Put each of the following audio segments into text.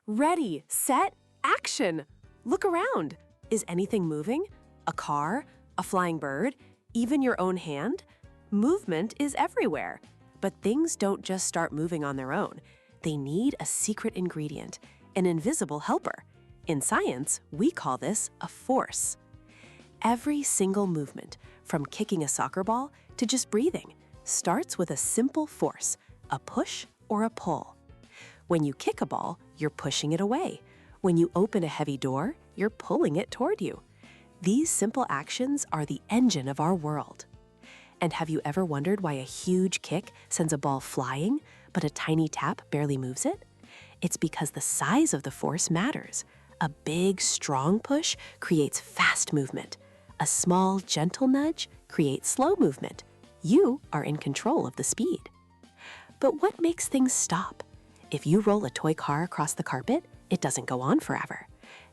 Ready, set, action! Look around. Is anything moving? A car? A flying bird? Even your own hand? Movement is everywhere. But things don't just start moving on their own. They need a secret ingredient, an invisible helper. In science, we call this a force. Every single movement, from kicking a soccer ball to just breathing, starts with a simple force, a push or a pull. When you kick a ball, you're pushing it away. When you open a heavy door, you're pulling it toward you. These simple actions are the engine of our world. And have you ever wondered why a huge kick sends a ball flying, but a tiny tap barely moves it? It's because the size of the force matters. A big, strong push creates fast movement. A small, gentle nudge creates slow movement. You are in control of the speed. But what makes things stop? If you roll a toy car across the carpet, it doesn't go on forever.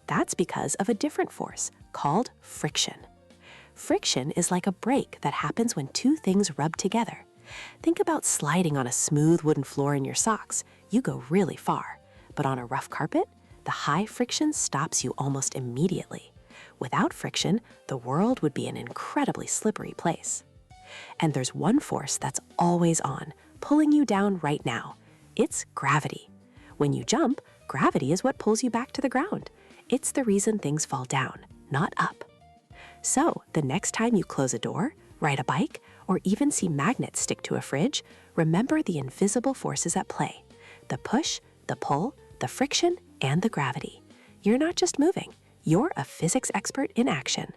That's because of a different force called friction. Friction is like a brake that happens when two things rub together. Think about sliding on a smooth wooden floor in your socks. You go really far. But on a rough carpet, the high friction stops you almost immediately. Without friction, the world would be an incredibly slippery place. And there's one force that's always on, pulling you down right now. It's gravity. When you jump, gravity is what pulls you back to the ground. It's the reason things fall down, not up. So, the next time you close a door, ride a bike, or even see magnets stick to a fridge, remember the invisible forces at play: the push, the pull, the friction, and the gravity. You're not just moving, you're a physics expert in action.